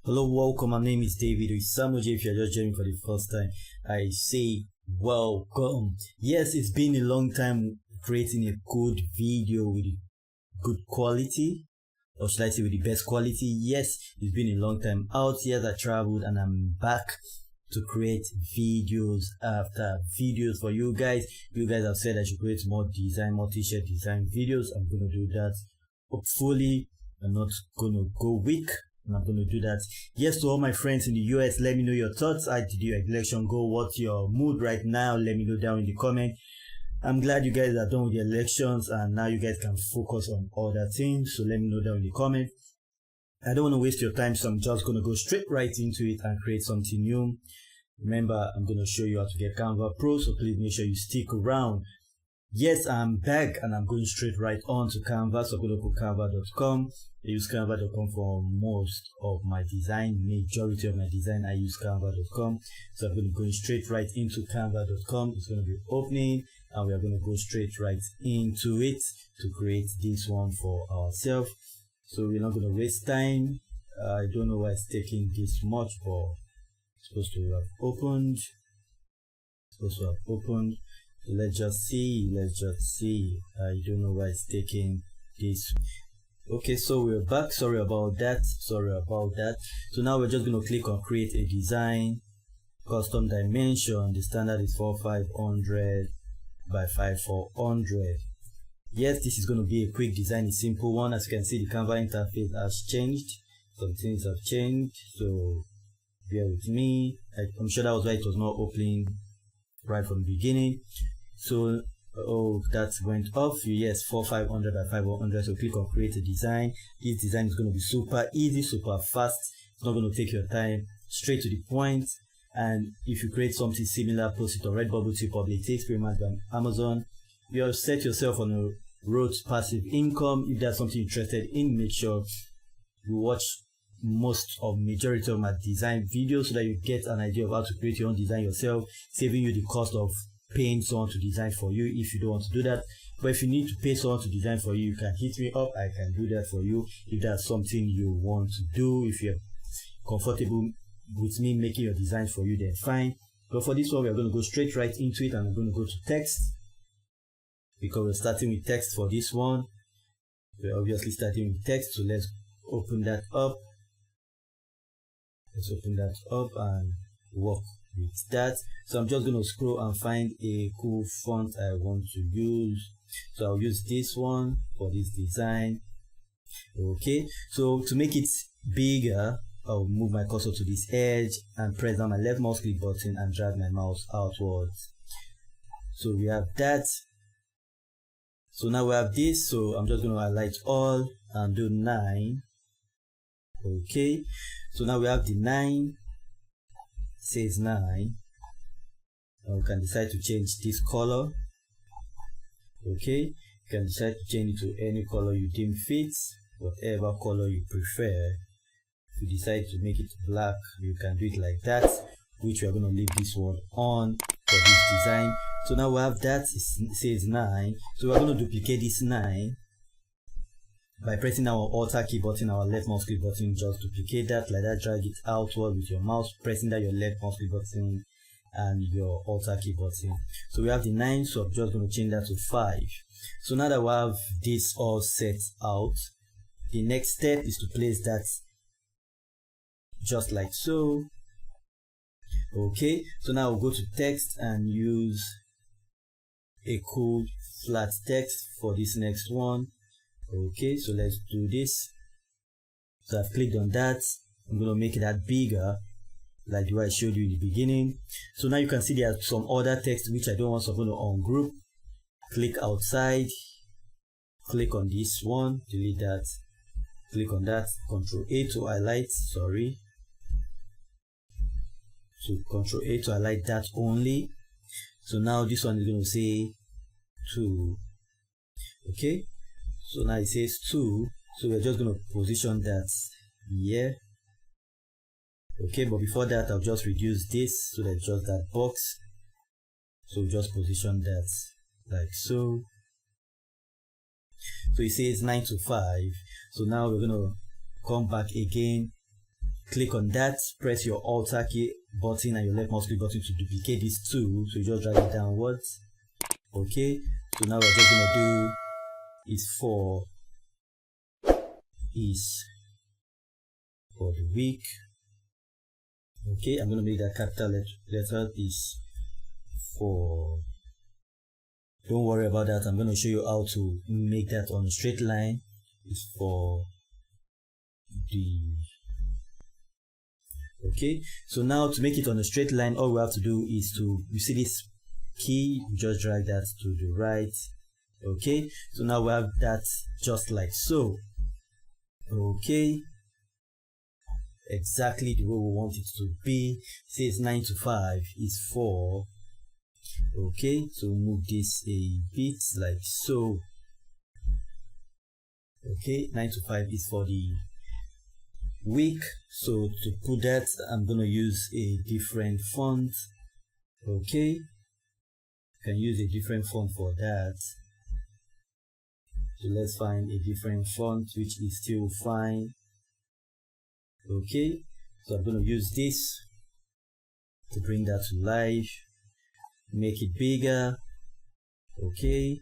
Hello, welcome. My name is David Oisamoje. If you're just joining for the first time, I say welcome. Yes, it's been a long time creating a good video with good quality, or should I say with the best quality. Yes, it's been a long time out. Yes, I traveled and I'm back to create videos after videos for you guys. You guys have said I should create more t-shirt design videos. I'm gonna do that. Hopefully, I'm not gonna go weak. And I'm going to do that. Yes, to all my friends in the US, let me know your thoughts. How did your election go? What's your mood right now? Let me know down in the comment. I'm glad you guys are done with the elections and now you guys can focus on other things. So let me know down in the comment. I don't want to waste your time, so I'm just going to go straight right into it and create something new. Remember, I'm going to show you how to get Canva Pro, so please make sure you stick around. Yes, I'm back and I'm going straight right on to Canva. So I'm going to go canva.com. I use canva.com for most of my design. Majority of my design, I use canva.com. So I'm going to go straight right into canva.com. It's going to be opening and we are going to go straight right into it to create this one for ourselves. So we're not going to waste time. I don't know why it's taking this much, but it's supposed to have opened. So let's just see. I don't know why it's taking this. Okay, so we're back. Sorry about that. So now we're just going to click on create a design, custom dimension. The standard is 4500 by 5400. Yes, this is going to be a quick design, a simple one. As you can see, the Canva interface has changed. Some things have changed, so bear with me. I'm sure that was why it was not opening right from the beginning. So that went off. Yes, 4500 by 500. So click on create a design. This design is going to be super easy, super fast. It's not going to take your time, straight to the point. And if you create something similar, post it on Redbubble to public. It takes pretty much by Amazon. You have set yourself on a road to passive income. If that's something you're interested in, make sure you watch majority of my design videos so that you get an idea of how to create your own design yourself, saving you the cost of paying someone to design for you if you don't want to do that. But if you need to pay someone to design for you, you can hit me up. I can do that for you if that's something you want to do. If you're comfortable with me making your design for you, then fine. But for this one, we're going to go straight right into it and I'm going to go to text because we're starting with text for this one. We're obviously starting with text, so let's open that up. Let's open that up and work with that. So I'm just going to scroll and find a cool font I want to use. So I'll use this one for this design. Okay, so to make it bigger, I'll move my cursor to this edge and press down my left mouse click button and drag my mouse outwards. So we have that. So now we have this. So I'm just going to highlight all and do 9. Okay, so now we have the 9. Says 9. Now we can decide to change this color. Okay, you can decide to change it to any color you deem fits, whatever color you prefer. If you decide to make it black, you can do it like that, which we are going to leave this one on for this design. So now we have that. It says 9. So we're going to duplicate this 9 by pressing our Alt key button, our left mouse click button. Just duplicate that like that, drag it outward with your mouse, pressing down your left mouse click button and your Alt key button. So we have the 9, so I'm just going to change that to 5. So now that we have this all set out, the next step is to place that just like so. Okay, so now we'll go to text and use a cool flat text for this next one. Okay, so let's do this. So I've clicked on that. I'm going to make that bigger like the way I showed you in the beginning. So now you can see there are some other text which I don't want, so I'm going to ungroup. Click outside, click on this one, delete that, click on that, Ctrl A to highlight, so Ctrl A to highlight that only. So now this one is going to say 2. Okay, so now it says 2, so we're just going to position that here. Okay, but before that I'll just reduce this so that just that box. So just position that like so. So it says 9 to 5. So now we're going to come back again click on that, press your Alt key button and your left mouse click button to duplicate these two. So you just drag it downwards. Okay, so now we're just gonna do is for the week. Okay, I'm gonna make that capital letter is for. Don't worry about that. I'm gonna show you how to make that on a straight line. Is for the. Okay, so now to make it on a straight line, all we have to do is to, you see this key, you just drag that to the right. Okay, so now we have that just like so. Okay, exactly the way we want it to be. It says 9 to 5 is for. Okay, so move this a bit like so. Okay, 9 to 5 is for the week. So to put that, I'm gonna use a different font. Okay, you can use a different font for that. So let's find a different font which is still fine. Okay, so I'm gonna use this to bring that to life. Make it bigger. Okay,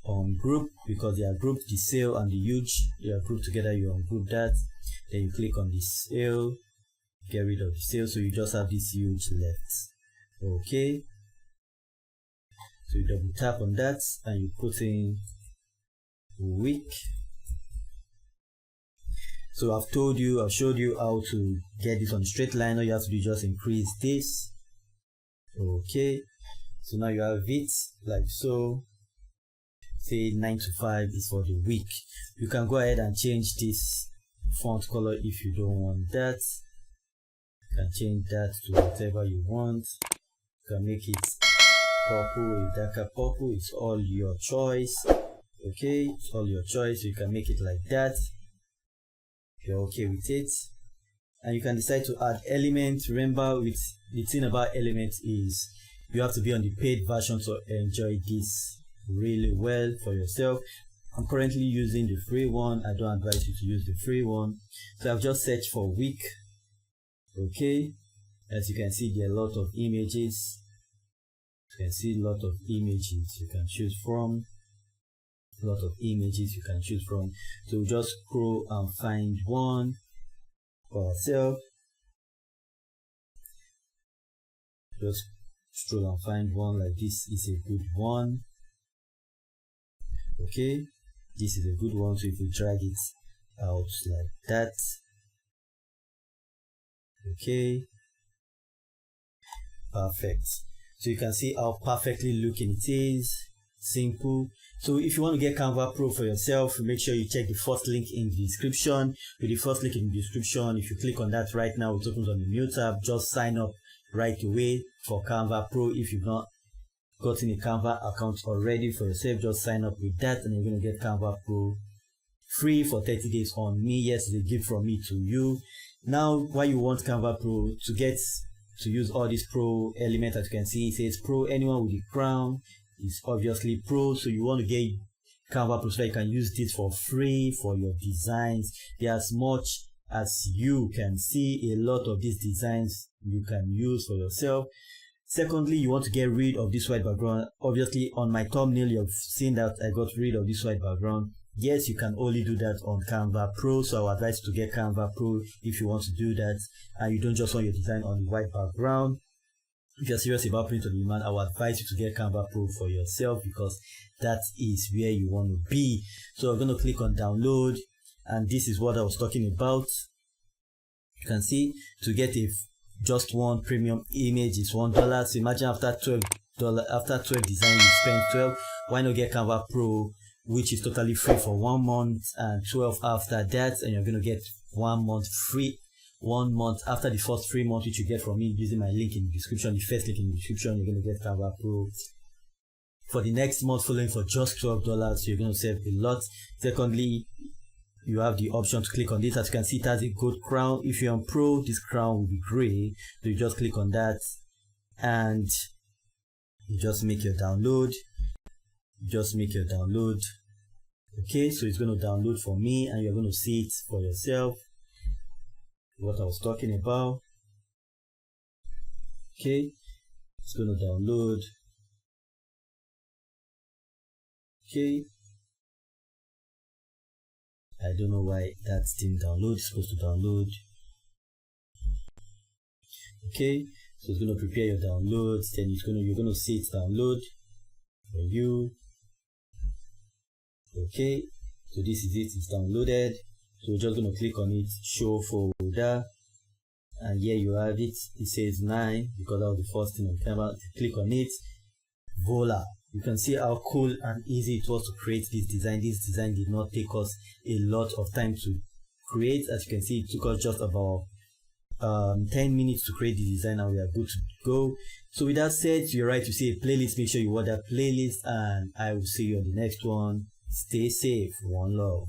on group, because they are grouped, the sale and the huge, they are grouped together, you ungroup that, then you click on the sale, get rid of the sale, so you just have this huge left. Okay, so you double tap on that and you put in week. So I've showed you how to get this on a straight line. All you have to do is just increase this. Okay, so now you have it like so. Say 9 to 5 is for the week. You can go ahead and change this font color if you don't want that. You can change that to whatever you want. You can make it purple, a darker purple. It's all your choice. Okay, it's all your choice. You can make it like that if you're okay with it. And you can decide to add elements. Remember, with the thing about elements is you have to be on the paid version to enjoy this really well for yourself. I'm currently using the free one. I don't advise you to use the free one. So I've just searched for week. Okay, as you can see, there are a lot of images. You can see a lot of images you can choose from. A lot of images you can choose from. So just scroll and find one for ourselves. Just scroll and find one like this is a good one. Okay, this is a good one. So if we drag it out like that, okay, perfect. So you can see how perfectly looking it is. Simple. So if you want to get Canva Pro for yourself, make sure you check the first link in the description. With the first link in the description, if you click on that right now, it opens on the new tab. Just sign up right away for Canva Pro. If you've not gotten a Canva account already for yourself, just sign up with that and you're going to get Canva Pro free for 30 days on me. Yes, it's a gift from me to you. Now, why you want Canva Pro? To get to use all these pro elements, as you can see, it says pro. Anyone with the crown is obviously pro. So you want to get Canva Pro so you can use this for free for your designs. There's much as you can see, a lot of these designs you can use for yourself. Secondly, you want to get rid of this white background. Obviously, on my thumbnail, you've seen that I got rid of this white background. Yes, you can only do that on Canva Pro. So I would advise you to get Canva Pro if you want to do that. And you don't just want your design on the white background. If you're serious about print on demand, I would advise you to get Canva Pro for yourself because that is where you want to be. So I'm going to click on download. And this is what I was talking about. You can see to get just one premium image is $1. So imagine after 12 designs you spend 12. Why not get Canva Pro, which is totally free for 1 month, and 12 after that, and you're going to get 1 month free. 1 month after the first free month, which you get from me using my link in the description, the first link in the description, you're going to get Canva Pro for the next month following for just $12. So you're going to save a lot. Secondly, you have the option to click on this. As you can see, it has a gold crown. If you're on Pro, this crown will be gray. So you just click on that and you just make your download. Okay, so it's going to download for me and you're going to see it for yourself. what I was talking about. Okay, it's going to download. Okay, I don't know why that didn't download. It's supposed to download. Okay, so it's going to prepare your downloads. Then you're going to see it download for you. Okay, so this is it. It's downloaded. So we're just going to click on it, show folder, and here you have it. It says 9 because that was the first thing on Canva. Click on it. Voila! You can see how cool and easy it was to create this design. This design did not take us a lot of time to create. As you can see, it took us just about 10 minutes to create the design, and we are good to go. So with that said, you're right to see a playlist. Make sure you watch that playlist, and I will see you on the next one. Stay safe. One love.